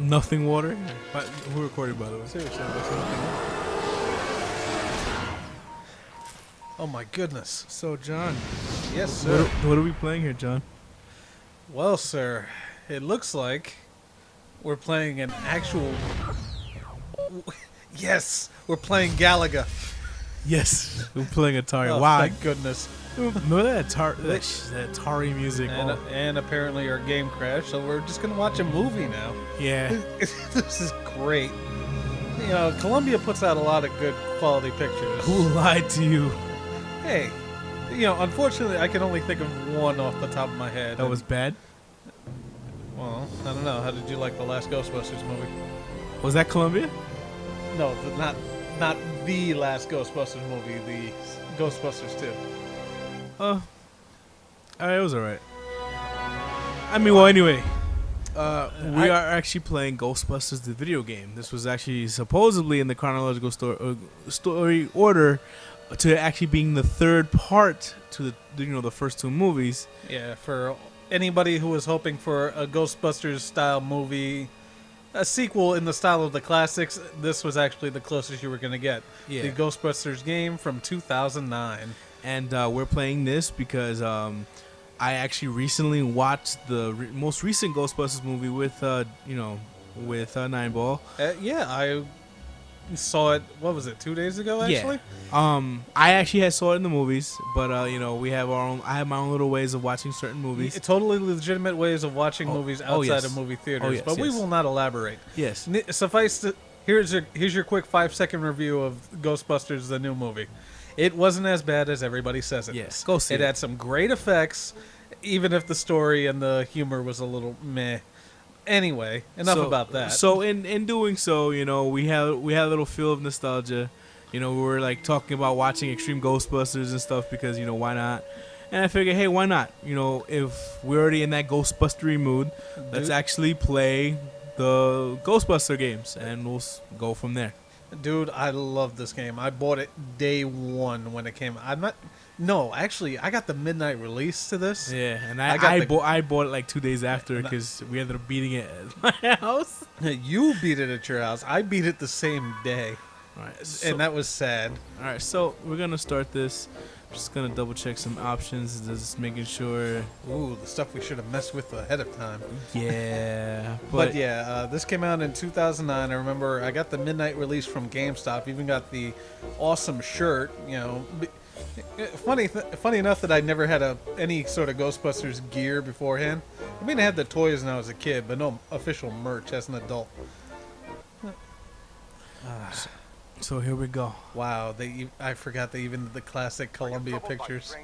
Nothing water. But we're recording, by the way. Seriously, what's nothing water? Oh my goodness. So, John, Yes, sir. what are we playing here, John? Well, sir, it looks like we're playing an actual... Yes, we're playing Galaga. Yes, we're playing Atari. Oh, Wow. thank goodness. Remember that Atari music? And apparently our game crashed, so we're just going to watch a movie now. Yeah. This is great. You know, Columbia puts out a lot of good quality pictures. Who lied to you? Hey, you know, unfortunately, I can only think of one off the top of my head. That was bad? Well, I don't know. How did you like the last Ghostbusters movie? Was that Columbia? No, not the last Ghostbusters movie. The Ghostbusters 2. It was alright. I mean, well, anyway. We are actually playing Ghostbusters, the video game. This was actually supposedly in the chronological story order to actually being the third part to the first two movies. Yeah, for anybody who was hoping for a Ghostbusters style movie, a sequel in the style of the classics, this was actually the closest you were going to get. Yeah. The Ghostbusters game from 2009. And we're playing this because I actually recently watched the most recent Ghostbusters movie with Nine Ball. Yeah, I saw it. What was it? 2 days ago, actually. Yeah. I actually had saw it in the movies, but we have our own. I have my own little ways of watching certain movies. Totally legitimate ways of watching movies outside yes. of movie theaters, Oh, yes, but we yes. will not elaborate. Yes. Suffice to here's your quick 5-second review of Ghostbusters, the new movie. It wasn't as bad as everybody says it. Yes. Go see it. It had some great effects, even if the story and the humor was a little meh. Anyway, enough about that. So in doing so, we had a little feel of nostalgia. We were like talking about watching Extreme Ghostbusters and stuff because why not? And I figured, hey, why not? If we're already in that Ghostbustery mood, let's actually play the Ghostbuster games, and we'll go from there. Dude, I love this game. I bought it day one when it came. Actually, I got the midnight release to this. Yeah, and I bought it like 2 days after because we ended up beating it at my house. You beat it at your house. I beat it the same day. All right, And that was sad. All right, so we're gonna start this. Just gonna double check some options, just making sure. Ooh, the stuff we should have messed with ahead of time. Yeah, but yeah, this came out in 2009. I remember I got the midnight release from GameStop. Even got the awesome shirt. Funny enough that I never had any sort of Ghostbusters gear beforehand. I mean, I had the toys when I was a kid, but no official merch as an adult. So here we go. Wow, I forgot they even did the classic Columbia pictures.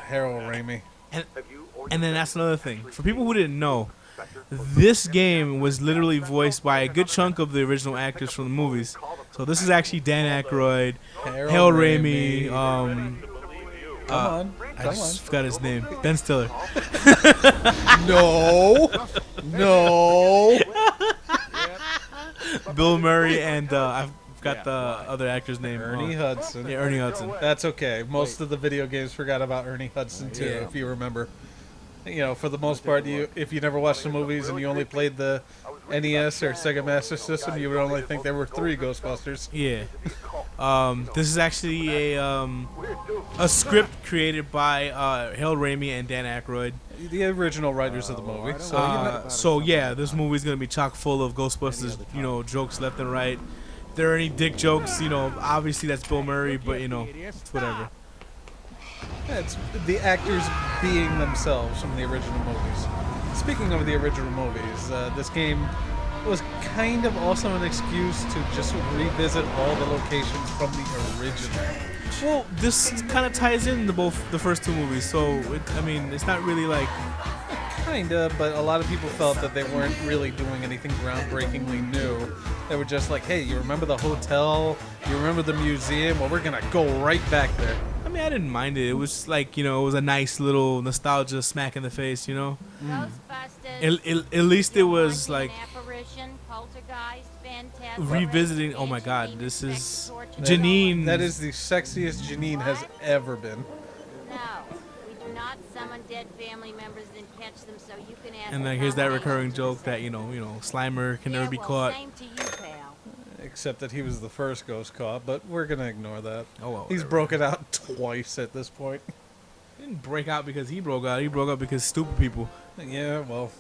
Harold Ramis. And then that's another thing. For people who didn't know, this game was literally voiced by a good chunk of the original actors from the movies. So this is actually Dan Aykroyd, Harold Ramis. I just forgot his name. Ben Stiller. No. Bill Murray and I've got the other actor's name. Ernie Hudson. Yeah, Ernie Hudson. That's okay. Most of the video games forgot about Ernie Hudson too, Yeah. if you remember. For the most part, if you never watched the movies and you only played the NES or Sega Master System, you would only think there were 3 Ghostbusters. Yeah. This is actually a script created by Harold Ramis and Dan Aykroyd. The original writers of the movie. So yeah, this movie's gonna be chock full of Ghostbusters, jokes left and right. If there are any dick jokes, obviously that's Bill Murray, but it's whatever. It's the actors being themselves from the original movies. Speaking of the original movies, this game was kind of also an excuse to just revisit all the locations from the original. Well, this kind of ties into both the first two movies, so it's not really like. Kinda, but a lot of people felt that they weren't really doing anything groundbreakingly new. They were just like, hey, you remember the hotel? You remember the museum? Well, we're gonna go right back there. I didn't mind it. It was like, it was a nice little nostalgia smack in the face, Ghostbusters. At least it was like Apparition, poltergeist, phantasm, revisiting. Oh my God, this is Janine. That is the sexiest Janine has ever been. No, we do not summon dead family members and catch them so you can ask And them then here's that how they recurring answered the joke that second Slimer can never yeah, be well, caught. Same to you, pal. Except that he was the first ghost caught, but we're gonna ignore that. Oh well. He's whatever. broken out twice at this point. He didn't break out because he broke out. He broke out because stupid people. Yeah, well,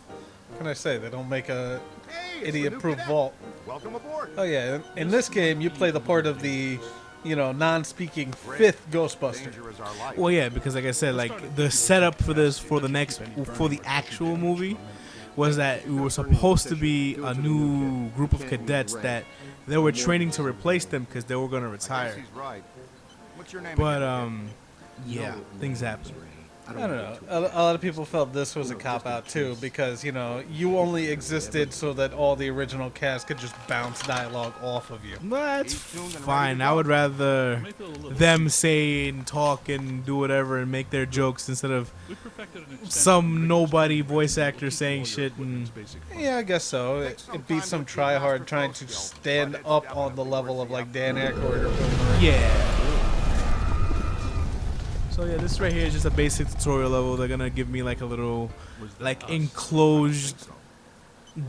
what can I say? They don't make a Hey, it's the new idiot-proof cadet. vault. Welcome aboard. Oh yeah, in this game you play the part of the, non-speaking fifth Ghostbuster. Danger is our life. Well, yeah, because like I said, like the setup for this for the actual movie was that we were supposed to be a new group of cadets that they were training to replace them because they were gonna I guess retire. he's right. What's your name But again? yeah, things happen. I don't know. A lot of people felt this was a cop-out too because, you only existed so that all the original cast could just bounce dialogue off of you. That's He's tuned and ready fine. to I go. would rather them say and talk and do whatever and make their jokes instead of some nobody voice actor saying shit and Yeah, I guess so. It'd be some try-hard trying to stand up on the level of like Dan Aykroyd or Bill Murray. yeah. So yeah, this right here is just a basic tutorial level. They're gonna give me like a little, like enclosed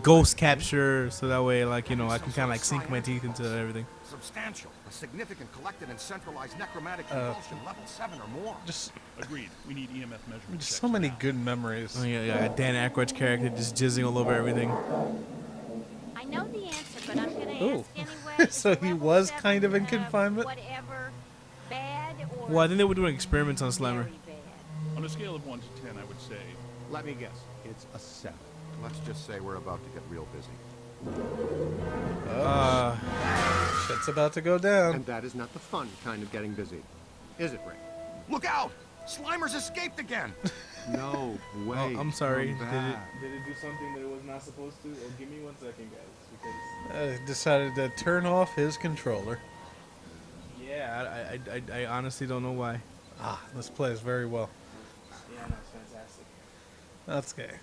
ghost capture, so that way, like I can kind of like sink my teeth into everything. Substantial, a significant collected and centralized necromantic convulsion, level 7 or more. Just Agreed. We need EMF measurement. so many good memories. Oh yeah, Dan Aykroyd's character just jizzing all over everything. I know the answer, but I'm gonna Ooh. ask anyway. So Is he level was 7, kind of in confinement? Whatever, bad or Well, I think they were doing experiments on Slimer. very bad? On a scale of 1 to 10, I would say Let me guess. It's a 7. Let's just say we're about to get real busy. Shit's about to go down. And that is not the fun kind of getting busy. Is it, Rick? Look out! Slimer's escaped again! No way. Oh, I'm sorry. Come Did it back. do something that it was not supposed to? Oh, give me 1 second, guys, because Decided to turn off his controller. yeah, I honestly don't know why. This plays very well. Yeah, no, it's fantastic. That's okay.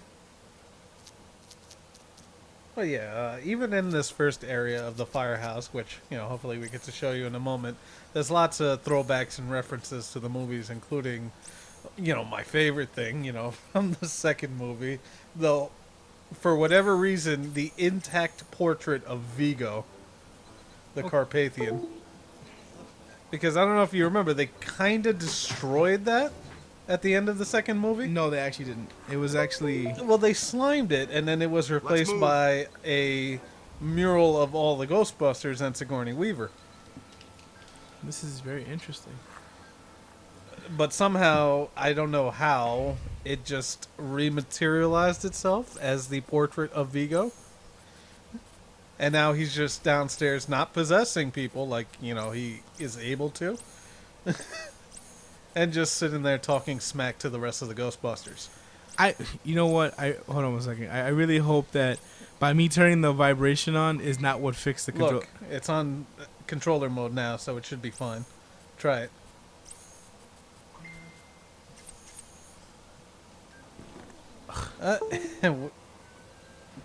Well, yeah, even in this first area of the firehouse, which, hopefully we get to show you in a moment, there's lots of throwbacks and references to the movies, including, my favorite thing, from the second movie, though, for whatever reason, the intact portrait of Vigo, the Carpathian. Because I don't know if you remember, they kind of destroyed that at the end of the second movie. No, they actually didn't. It was actually Well, they slimed it, and then it was replaced move. by a mural of all the Ghostbusters and Sigourney Weaver. this is very interesting. But somehow, I don't know how, it just rematerialized itself as the portrait of Vigo. And now he's just downstairs not possessing people like, he is able to. And just sitting there talking smack to the rest of the Ghostbusters. You know what? Hold on 1 second. I really hope that by me turning the vibration on is not what fixed the control. Look, it's on controller mode now, so it should be fine. Try it.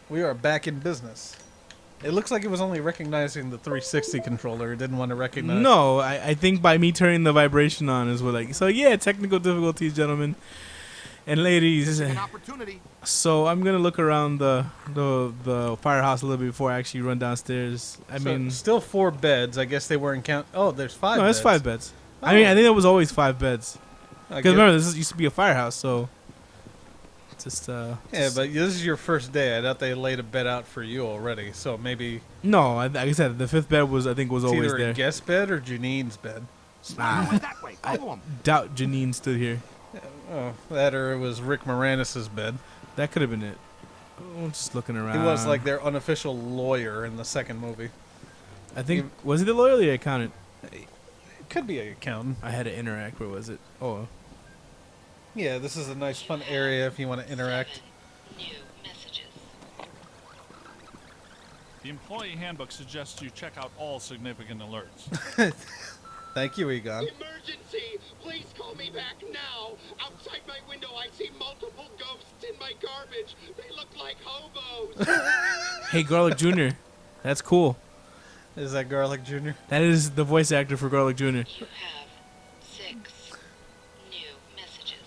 We are back in business. It looks like it was only recognizing the 360 controller. It didn't want to recognize. No, I think by me turning the vibration on is what so yeah, technical difficulties, gentlemen and ladies. An opportunity. So I'm gonna look around the firehouse a little bit before I actually run downstairs. I mean, still 4 beds. I guess they weren't count. Oh, there's 5. no, beds. it's 5 beds. I mean, I think there was always 5 beds. I Because guess- remember, this used to be a firehouse, so just Yeah, just- but this is your first day. I thought they laid a bed out for you already. So maybe no, like I said, the 5th bed was it's always either there. a guest bed or Janine's bed. Slimer went that way. Follow him. Doubt Janine stood here. Oh, that or it was Rick Moranis' bed. That could have been it. Oh, just looking around. He was like their unofficial lawyer in the second movie. I think was he the loyalty accountant? It could be an accountant. I had to interact. Where was it? Oh, Yeah, this is a nice fun area if you want to interact. New messages. the employee handbook suggests you check out all significant alerts. Thank you, Egon. Emergency! Please call me back now! Outside my window I see multiple ghosts in my garbage! They look like hobos! hey, Garlic Jr. That's cool. Is that Garlic Jr.? That is the voice actor for Garlic Jr. You have 6 new messages.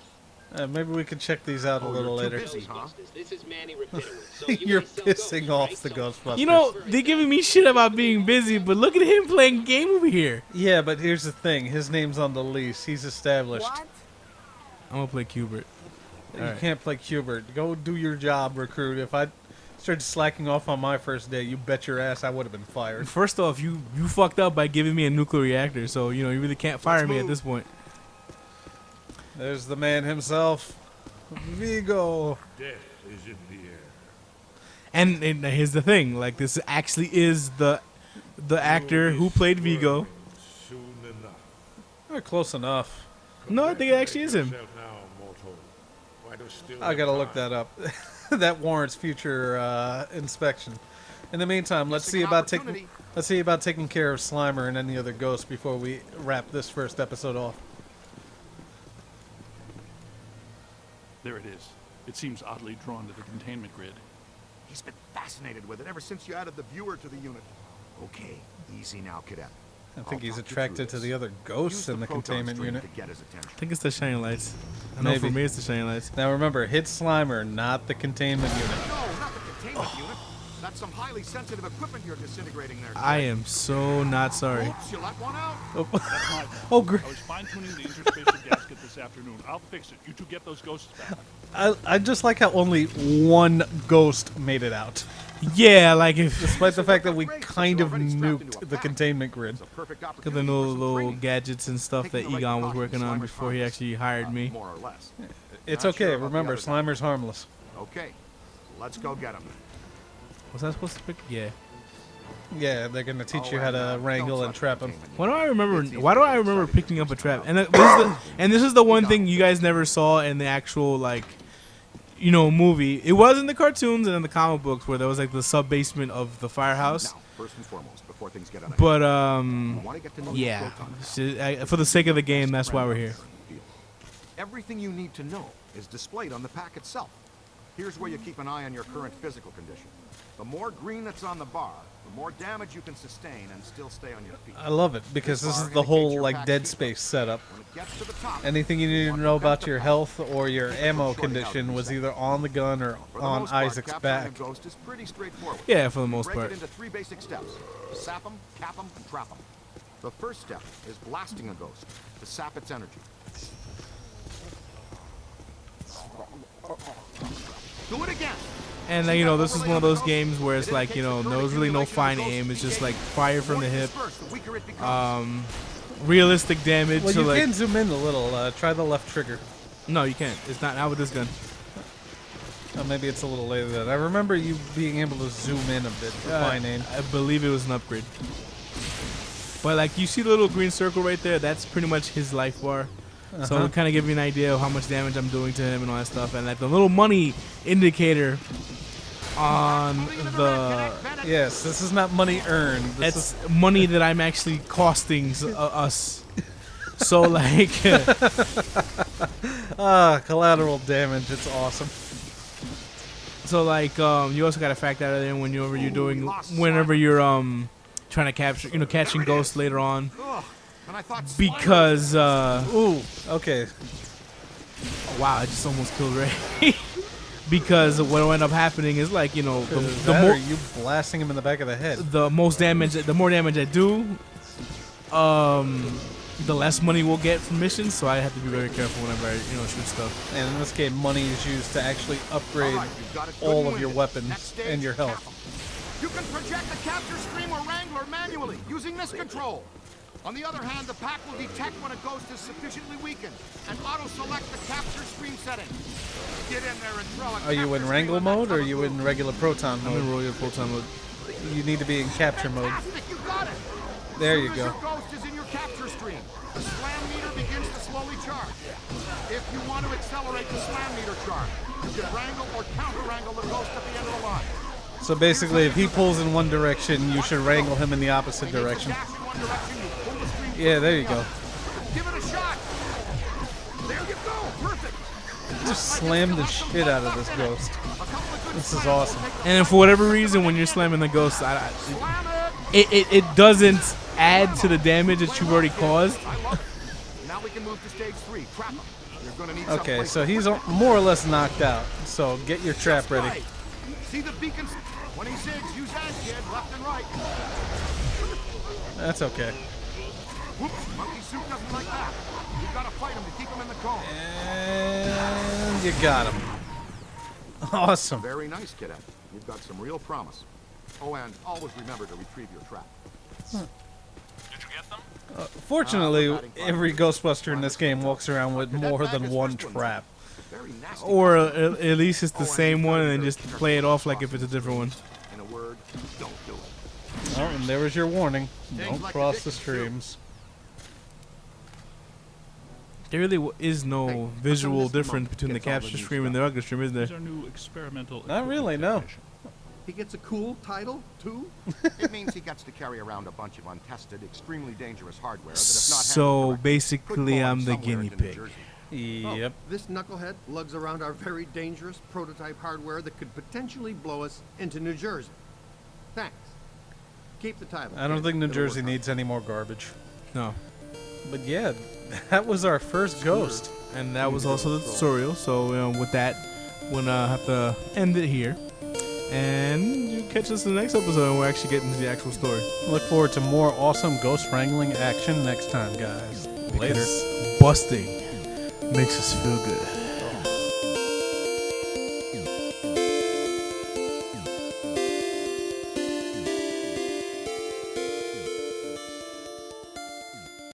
Maybe we could check these out a little you're too later. busy, huh? This is Manny Rapinoe. So you You're guys sell pissing ghosts, off the right? So- Ghostbusters. You know, they're giving me shit about being busy, but look at him playing game over here. Yeah, but here's the thing. His name's on the lease. He's established. I'm gonna play Cubert. You Alright. can't play Cubert. Go do your job, recruit. If I started slacking off on my first day, you bet your ass I would have been fired. First off, you fucked up by giving me a nuclear reactor, so you know you really can't fire me at this point. There's the man himself, Vigo. Death is in the air. And here's the thing: like this actually is the actor who played Vigo. Soon enough. We're close enough. No, I think it actually is him. Yourself now, mortal. Why do still I gotta have look time? that up. That warrants future inspection. In the meantime, let's see Missing an about taking opportunity. care of Slimer and any other ghosts before we wrap this first episode off. There it is. It seems oddly drawn to the containment grid. He's been fascinated with it ever since you added the viewer to the unit. Okay, easy now, cadet. I think I'll he's talk you through attracted to this. the other ghosts Use in the proton containment stream unit. to get his attention. I think it's the shining lights. I know for Maybe. me it's the shining lights. Now remember, hit Slimer, not the containment unit. No, not the containment unit. That's some highly sensitive equipment you're disintegrating there. I am so not sorry. Oops, you let one out. That's my fault. Oh, great. I was fine-tuning the interspatial gasket this afternoon. I'll fix it. You two get those ghosts back. I just like how only one ghost made it out. Yeah, like if Despite the fact that we Great, since kind you're of already strapped into nuked a the pack. containment grid. It's a perfect the opportunity little for some little training. gadgets and stuff that Taking the right Egon was precautions, working on Slimer's before he harmless. actually hired me. More or less. It's Not okay. sure about the Remember, other guy. Slimer's harmless. Okay, let's go get him. Was I supposed to pick? Yeah. Yeah, they're gonna teach Oh, you how and, to don't wrangle and touch trap him. containment Why do I unit. remember? It's easy Why do to I get remember excited picking if up a you're trap? just And this is the one thing you guys never saw in the actual like, you know, movie. It was in the cartoons and in the comic books where there was like the sub basement of the firehouse. Now, first and foremost, before things get out But you want to get to know your yeah, proton. for the sake of the game, that's why we're here. Everything you need to know is displayed on the pack itself. Here's where you keep an eye on your current physical condition. The more green that's on the bar, the more damage you can sustain and still stay on your feet. I love it because this is bar the whole indicates your like pack's Dead heat Space level. setup. When it gets to the top, Anything you need to want know to cut about the your pack. health or your ammo Shorty out condition of was these either on the gun or For the on most part, Isaac's capturing back. a ghost is pretty straightforward. Yeah, for the most Break part. it into 3 basic steps. Sap them, cap them, and trap them. The first step is blasting a ghost to sap its energy. Do it again. And you know, this is one of those games where it's like, you know, there's really no fine aim. It's just like fire from the hip. Realistic damage. Well, so you like, can zoom in a little. Try the left trigger. no, you can't. It's not with this gun. Maybe it's a little later than that. I remember you being able to zoom in a bit for fine aim. I believe it was an upgrade. But like, you see the little green circle right there? That's pretty much his life bar. So it'll kind of give you an idea of how much damage I'm doing to him and all that stuff. And like the little money indicator on the Yes, this is not money earned. This is it's money that I'm actually costing us. So like, collateral damage. It's awesome. so like, you also got to factor that in whenever you're trying to capture, you know, catching ghosts later on, because Ooh, okay. wow, I just almost killed Ray. Because what will end up happening is like, you know, The the more you blasting him in the back of the head. the more damage I do, the less money we'll get from missions. So I have to be very careful whenever I, you know, shoot stuff. And in this game, money is used to actually upgrade all of your weapons and your health. You can project the capture stream or wrangler manually using this control. On the other hand, the pack will detect when a ghost is sufficiently weakened and auto-select the capture stream setting. Get in there and throw a Are you in capture Wrangle stream on mode that or are you cover in group. regular Proton I'm in mode? royal full-time mode. You need to be in capture mode. Fantastic, you got it. There you As soon go. as your ghost is in your capture stream, the slam meter begins to slowly charge. If you want to accelerate the slam meter charge, you can wrangle or counter-wrangle the ghost at the end of the line. So basically, if he pulls in one direction, you should wrangle him in the opposite He makes a direction. dash in one direction, you pull the stream Yeah, there you further go. out. Give it a shot. There you go. Perfect. Just slam the shit out of this ghost. This is awesome. And then for whatever reason, when you're slamming the ghost, Slam it doesn't add to the damage that you've already caused. I love it. Now we can move to stage 3. Trap him. You're gonna need Okay, someplace so to he's put more or less knocked out. So get your trap Just ready. right. See the beacons? When he zigs, use that, kid, left and right. That's okay. Whoops, monkey suit doesn't like that. You've got to fight him to keep him in the cone. And you got him. Awesome. Very nice, cadet. You've got some real promise. Oh, and always remember to retrieve your trap. Fortunately, every Ghostbuster in this game walks around with more than one trap. Very nasty. Or at least it's the same one and then just play it off like if it's a different one. In a word, don't do it. Oh, and there was your warning. Things Don't like cross the addictions, too. streams. There really is no Hey, visual how come this difference monk between the gets all the capture new stream and the stuff? regular stream, isn't there? These are new experimental. Not really, no. equipment He gets a cool title, too? It means he gets to carry around a bunch of untested, extremely dangerous hardware that if not handled So correctly, could basically, go on I'm the somewhere guinea into New pig. Jersey. Yep. This knucklehead lugs around our very dangerous prototype hardware that could potentially blow us into New Jersey. Thanks. Keep the title. I don't kid. think New It'll Jersey work out. needs any more garbage. No. But yeah, that was our first ghost. And that was also the tutorial. So with that, we're gonna have to end it here. And you catch us in the next episode and we'll actually get into the actual story. Look forward to more awesome ghost wrangling action next time, guys. Later. Because busting makes us feel good.